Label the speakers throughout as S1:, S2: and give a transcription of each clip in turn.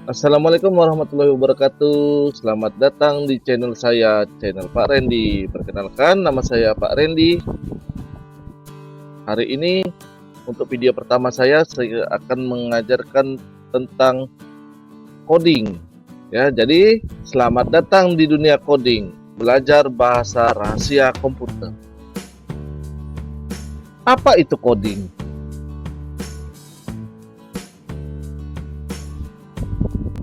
S1: Assalamualaikum warahmatullahi wabarakatuh. Selamat datang di channel saya, channel Pak Randy. Perkenalkan, nama saya Pak Randy. Hari ini untuk video pertama saya akan mengajarkan tentang coding. Ya, jadi selamat datang di dunia coding, belajar bahasa rahasia komputer. Apa itu coding?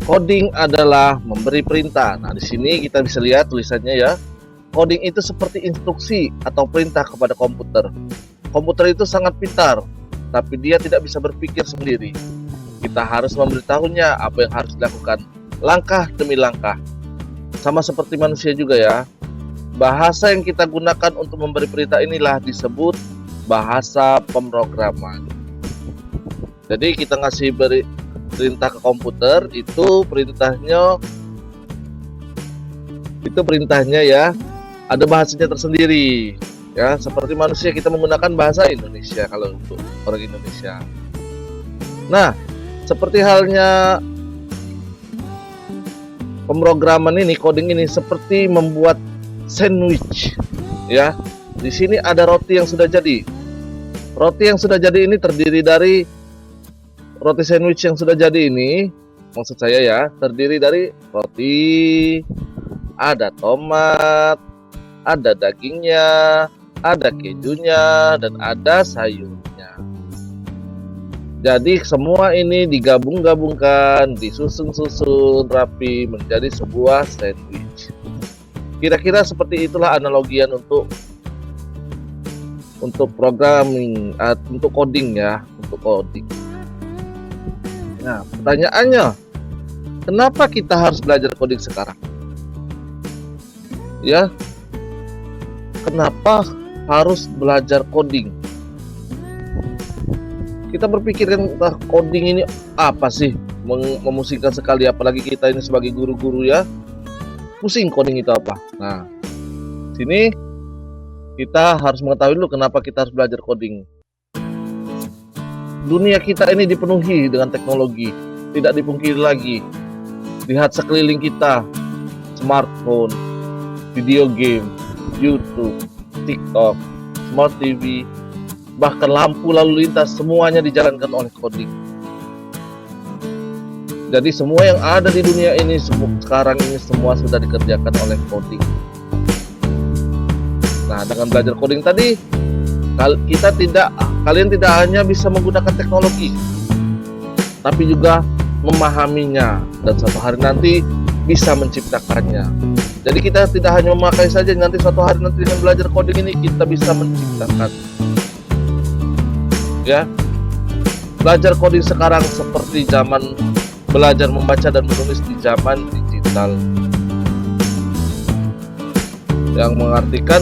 S1: Coding adalah memberi perintah. Nah, di sini kita bisa lihat tulisannya ya. Coding itu seperti instruksi atau perintah kepada komputer. Komputer itu sangat pintar, tapi dia tidak bisa berpikir sendiri. Kita harus memberitahunya apa yang harus dilakukan, langkah demi langkah. Sama seperti manusia juga ya. Bahasa yang kita gunakan untuk memberi perintah inilah disebut bahasa pemrograman. Jadi kita ngasih perintah ke komputer, itu perintahnya ya ada bahasanya tersendiri ya, seperti manusia kita menggunakan bahasa Indonesia kalau untuk orang Indonesia. Nah, seperti halnya pemrograman ini, coding ini seperti membuat sandwich ya. Di sini ada roti yang sudah jadi. Roti yang sudah jadi ini terdiri dari roti sandwich yang sudah jadi ini, maksud saya ya, terdiri dari roti, ada tomat, ada dagingnya, ada kejunya, dan ada sayurnya. Jadi semua ini digabung-gabungkan, disusun-susun rapi menjadi sebuah sandwich. Kira-kira seperti itulah analogian untuk programming, untuk coding ya, untuk coding. Nah, pertanyaannya, kenapa kita harus belajar coding sekarang? Ya, kenapa harus belajar coding? Kita berpikirkan coding ini apa sih? Memusingkan sekali, apalagi kita ini sebagai guru-guru ya. Pusing coding itu apa? Nah, sini kita harus mengetahui dulu kenapa kita harus belajar coding. Dunia kita ini dipenuhi dengan teknologi, tidak dipungkiri lagi. Lihat sekeliling kita, smartphone, video game, YouTube, TikTok, smart TV, bahkan lampu lalu lintas, semuanya dijalankan oleh coding. Jadi semua yang ada di dunia ini sekarang ini semua sudah dikerjakan oleh coding. Nah, dengan belajar coding tadi, kalian tidak hanya bisa menggunakan teknologi, tapi juga memahaminya, dan suatu hari nanti bisa menciptakannya. Jadi kita tidak hanya memakai saja, nanti suatu hari nanti dengan belajar coding ini kita bisa menciptakan. Ya, belajar coding sekarang seperti zaman belajar membaca dan menulis di zaman digital, yang mengartikan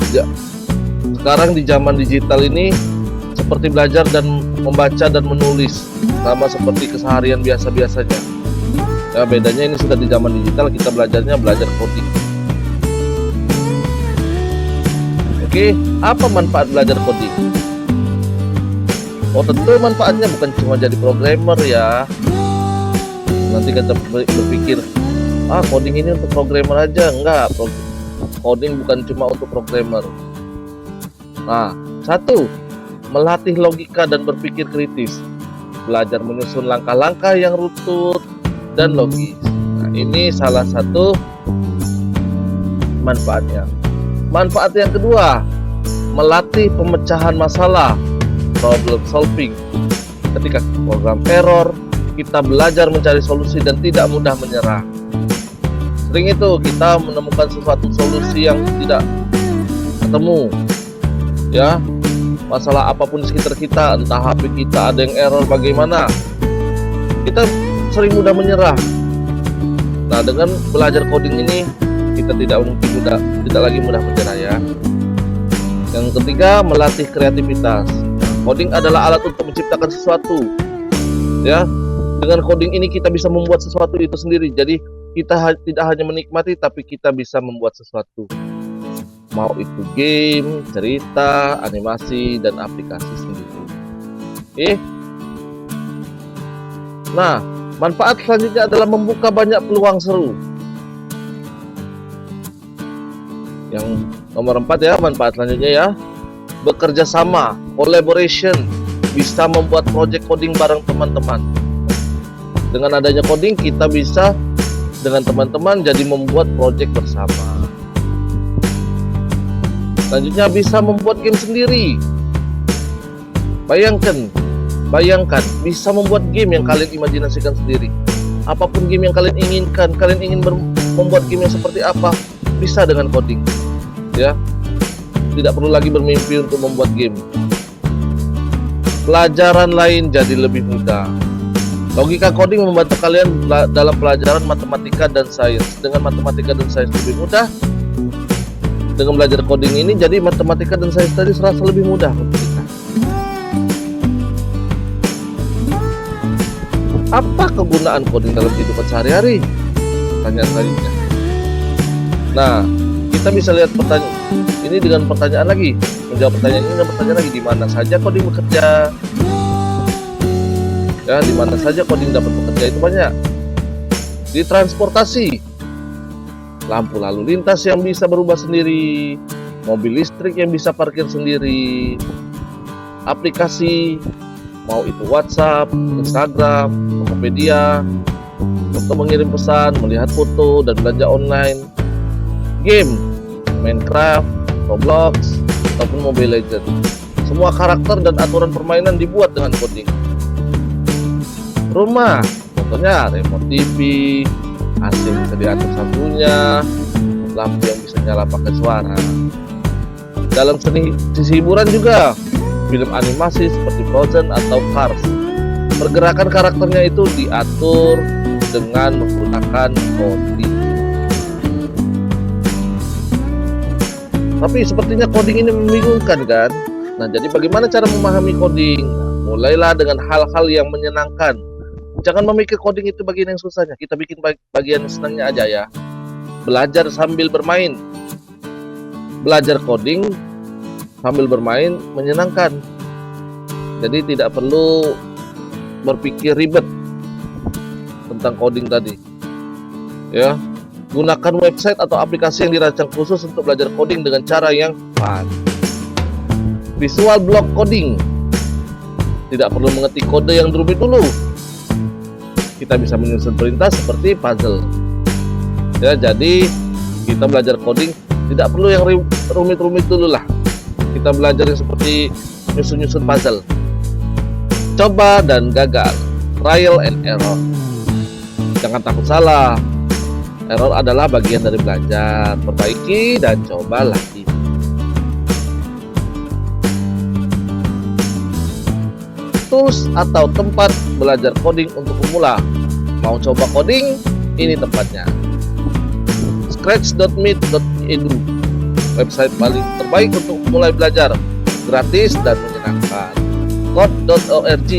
S1: ya, sekarang di zaman digital ini seperti belajar dan membaca dan menulis sama seperti keseharian biasa-biasanya. Ya, bedanya ini sudah di zaman digital, kita belajar coding. Oke, apa manfaat belajar coding? Oh, tentu manfaatnya bukan cuma jadi programmer ya. Nanti kita berpikir, coding ini untuk programmer aja. Enggak, coding bukan cuma untuk programmer. Nah, satu, melatih logika dan berpikir kritis, belajar menyusun langkah-langkah yang runtut dan logis. Nah, ini salah satu manfaatnya. Manfaat yang kedua, melatih pemecahan masalah, problem solving. Ketika program error, kita belajar mencari solusi dan tidak mudah menyerah. Sering itu kita menemukan sesuatu solusi yang tidak ketemu ya, masalah apapun di sekitar kita, entah HP kita ada yang error bagaimana, kita sering mudah menyerah. Nah, dengan belajar coding ini kita tidak lagi mudah menyerah ya. Yang ketiga, melatih kreativitas. Coding adalah alat untuk menciptakan sesuatu ya. Dengan coding ini kita bisa membuat sesuatu itu sendiri. Jadi kita tidak hanya menikmati, tapi kita bisa membuat sesuatu. Mau itu game, cerita, animasi, dan aplikasi sendiri. Nah, manfaat selanjutnya adalah membuka banyak peluang seru. Yang nomor 4 ya, manfaat selanjutnya ya, bekerja sama, collaboration, bisa membuat project coding bareng teman-teman. Dengan adanya coding, kita bisa dengan teman-teman jadi membuat project bersama. Selanjutnya bisa membuat game sendiri. Bayangkan bisa membuat game yang kalian imajinasikan sendiri. Apapun game yang kalian inginkan, kalian ingin membuat game yang seperti apa, bisa dengan coding. Ya, tidak perlu lagi bermimpi untuk membuat game. Pelajaran lain jadi lebih mudah. Logika coding membantu kalian dalam pelajaran matematika dan sains. Dengan matematika dan sains lebih mudah, dengan belajar coding ini, jadi matematika dan sains tadi serasa lebih mudah untuk kita. Apa kegunaan coding dalam kehidupan sehari-hari? Pertanyaan selanjutnya. Nah, kita bisa lihat pertanyaan ini dengan pertanyaan lagi. Menjawab pertanyaan ini dengan pertanyaan lagi, di mana saja coding bekerja? Ya, di mana saja coding dapat bekerja itu banyak. Di transportasi, lampu lalu lintas yang bisa berubah sendiri, mobil listrik yang bisa parkir sendiri, aplikasi, mau itu WhatsApp, Instagram, Tokopedia, untuk mengirim pesan, melihat foto, dan belanja online, game, Minecraft, Roblox, ataupun Mobile Legends. Semua karakter dan aturan permainan dibuat dengan coding. Rumah, contohnya remote TV, AC bisa diatur satunya, lampu yang bisa nyala pakai suara. Dalam sisi hiburan juga, film animasi seperti Frozen atau Cars, pergerakan karakternya itu diatur dengan menggunakan coding. Tapi sepertinya coding ini membingungkan kan? Nah, jadi bagaimana cara memahami coding? Mulailah dengan hal-hal yang menyenangkan. Jangan memikir coding itu bagian yang susahnya. Kita bikin bagian senangnya aja ya. Belajar sambil bermain. Belajar coding sambil bermain menyenangkan. Jadi tidak perlu berpikir ribet tentang coding tadi. Ya, gunakan website atau aplikasi yang dirancang khusus untuk belajar coding dengan cara yang fun. Visual block coding. Tidak perlu mengetik kode yang rumit dulu. Kita bisa menyusun perintah seperti puzzle. Ya, jadi kita belajar coding tidak perlu yang rumit-rumit dulu lah. Kita belajar yang seperti nyusun-nyusun puzzle. Coba dan gagal, trial and error. Jangan takut salah. Error adalah bagian dari belajar. Perbaiki dan coba lagi. Tools atau tempat belajar coding untuk pemula. Mau coba coding? Ini tempatnya. Scratch.meet.edu, website paling terbaik untuk mulai belajar, gratis dan menyenangkan. Code.org,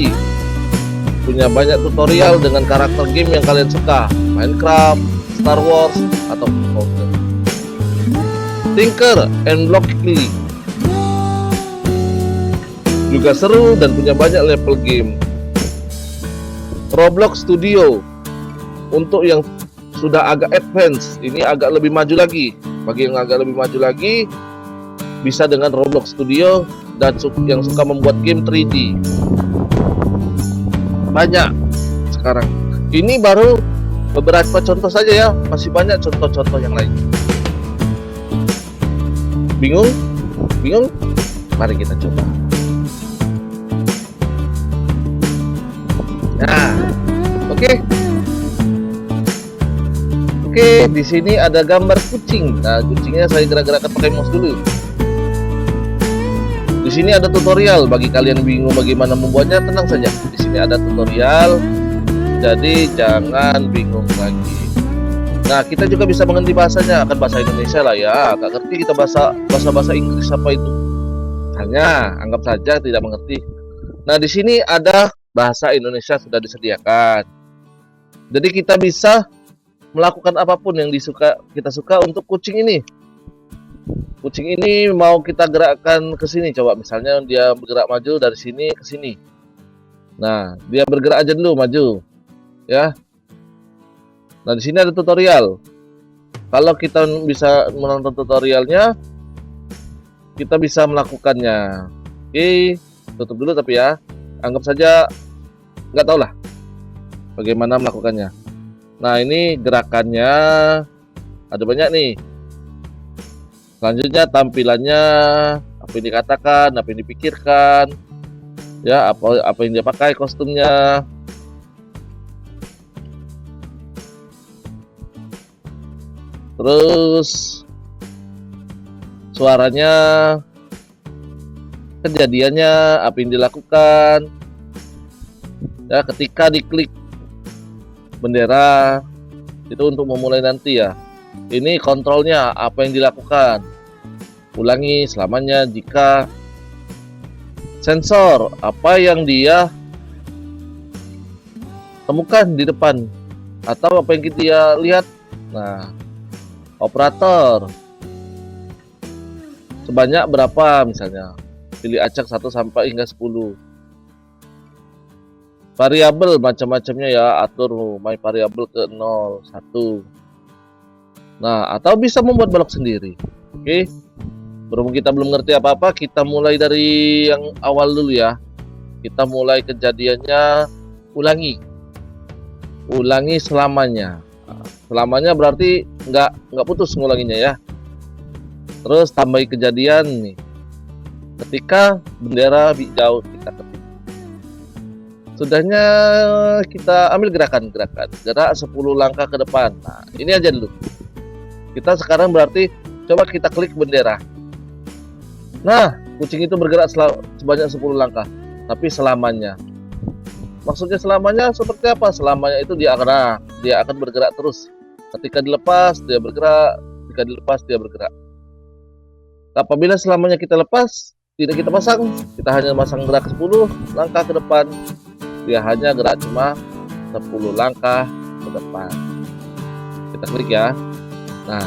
S1: punya banyak tutorial dengan karakter game yang kalian suka, Minecraft, Star Wars, atau Frozen. Tinker and Blockly, juga seru dan punya banyak level game. Roblox Studio, untuk yang sudah agak advance, ini agak lebih maju lagi. Bagi yang agak lebih maju lagi, bisa dengan Roblox Studio dan yang suka membuat game 3D. Banyak sekarang. Ini baru beberapa contoh saja ya, masih banyak contoh-contoh yang lain. Bingung? Bingung? Mari kita coba. Nah, oke, di sini ada gambar kucing. Nah, kucingnya saya gerak-gerakkan pakai mouse dulu. Di sini ada tutorial. Bagi kalian bingung bagaimana membuatnya, tenang saja. Di sini ada tutorial. Jadi jangan bingung lagi. Nah, kita juga bisa mengerti bahasanya, akan bahasa Indonesia lah ya. Gak ngerti kita bahasa Inggris apa itu. Hanya anggap saja tidak mengerti. Nah, di sini ada bahasa Indonesia sudah disediakan. Jadi kita bisa melakukan apapun yang kita suka untuk kucing ini. Kucing ini mau kita gerakkan ke sini, coba misalnya dia bergerak maju dari sini ke sini. Nah, dia bergerak aja dulu maju. ya. Nah, di sini ada tutorial. Kalau kita bisa menonton tutorialnya, kita bisa melakukannya. Oke, tutup dulu tapi ya. Anggap saja nggak tahu lah bagaimana melakukannya. Nah, ini gerakannya ada banyak nih. Selanjutnya tampilannya, apa yang dikatakan, apa yang dipikirkan, ya, apa yang dia pakai kostumnya. Terus suaranya, kejadiannya, apa yang dilakukan, ya, ketika diklik bendera itu untuk memulai nanti ya. Ini kontrolnya, apa yang dilakukan, ulangi selamanya jika. Sensor, apa yang dia temukan di depan atau apa yang dia lihat. Nah, operator, sebanyak berapa misalnya, pilih acak 1 sampai hingga 10. Variabel macam-macamnya ya, atur my variabel ke 0, 1. Nah, atau bisa membuat balok sendiri. Oke, berhubung kita belum ngerti apa-apa, kita mulai dari yang awal dulu ya. Kita mulai kejadiannya, ulangi selamanya. Selamanya berarti nggak putus ngulanginya ya. Terus tambahi kejadian nih, ketika bendera hijau kita ketik. Sudahnya kita ambil gerakan gerak 10 langkah ke depan. Nah, ini aja dulu. Kita sekarang berarti coba kita klik bendera. Nah, kucing itu bergerak sebanyak 10 langkah, tapi selamanya. Maksudnya selamanya seperti apa? Selamanya itu dia akan bergerak terus. Ketika dilepas dia bergerak, ketika dilepas dia bergerak. Apabila selamanya kita lepas, tidak kita pasang, kita hanya masang gerak 10 langkah ke depan. Dia hanya gerak cuma 10 langkah ke depan. Kita klik ya. Nah,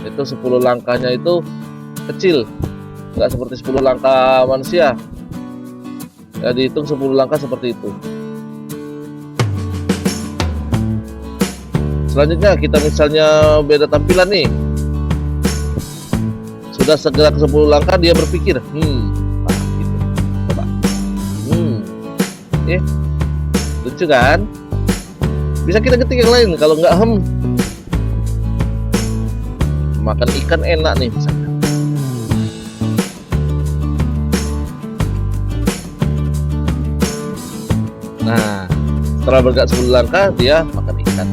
S1: itu 10 langkahnya itu kecil, nggak seperti 10 langkah manusia ya, dihitung 10 langkah seperti itu. Selanjutnya kita misalnya beda tampilan nih, sudah segerak 10 langkah dia berpikir nah, gitu. Coba lucu kan? Bisa kita ketik yang lain. Kalau nggak makan ikan enak nih misalnya. Nah, setelah bergerak 10 langkah dia makan ikan.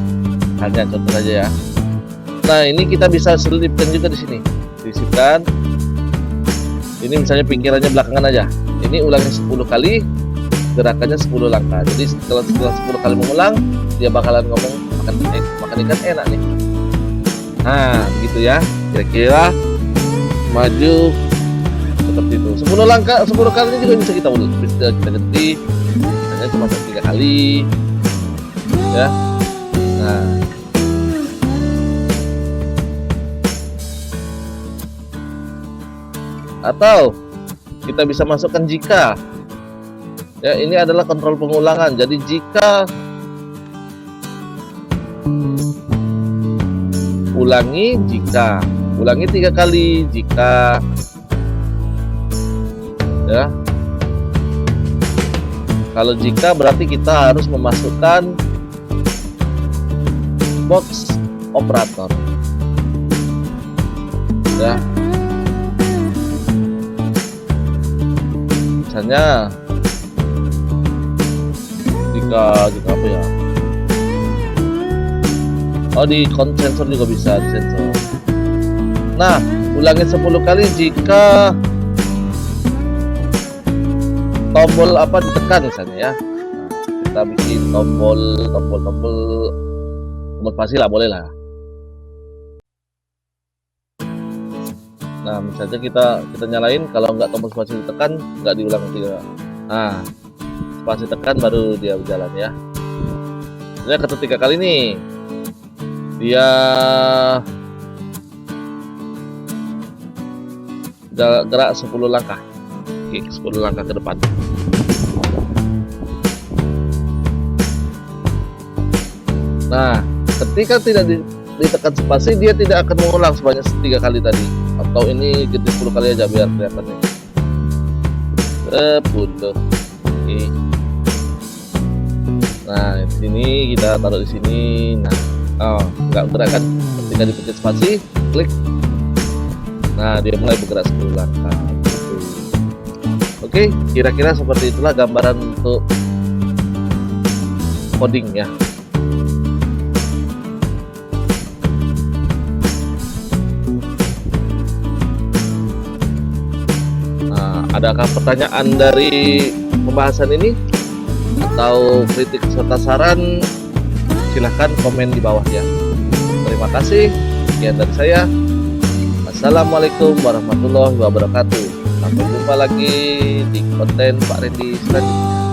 S1: Hanya contoh saja ya. Nah, ini kita bisa selipkan juga di sini. Disipkan. Ini misalnya pinggirannya belakangan aja. Ini ulangi 10 kali, gerakannya 10 langkah. Jadi setelah 10 kali mengulang, dia bakalan ngomong makan ikan enak nih. Nah, begitu ya. Kira-kira maju seperti itu. 10 langkah, 10 kalinya juga bisa kita ganti. Hanya cuma 3 kali. Ya. Nah. Atau kita bisa masukkan jika. Ya, ini adalah kontrol pengulangan. Jadi jika ulangi 3 kali jika, ya. Kalau jika berarti kita harus memasukkan box operator, ya. Misalnya jika apa ya? Oh, di sensor juga bisa di sensor. Nah, ulangi 10 kali jika tombol apa ditekan misalnya ya. Nah, kita bikin tombol spasi lah, boleh lah. Nah, misalnya kita nyalain, kalau nggak tombol spasi ditekan nggak diulang juga. Nah, spasi tekan baru dia berjalan ya. Ini ketika 3 kali nih dia gerak 10 langkah. Oke, 10 langkah ke depan. Nah, ketika tidak ditekan spasi, dia tidak akan mengulang sebanyak 3 kali tadi. Atau ini ketik 10 kali aja biar kelihatan nih. 10. Oke. Nah, di sini kita taruh di sini. Nah, nggak bergerak kan? Ketika dipencet spasi, klik. Nah, dia mulai bergerak 10 langkah. Gitu. Oke, kira-kira seperti itulah gambaran untuk coding ya. Nah, adakah pertanyaan dari pembahasan ini atau kritik serta saran? Silahkan komen di bawah ya. Terima kasih. Sekian dari saya. Assalamualaikum warahmatullahi wabarakatuh. Sampai jumpa lagi di konten Pak Randy selanjutnya.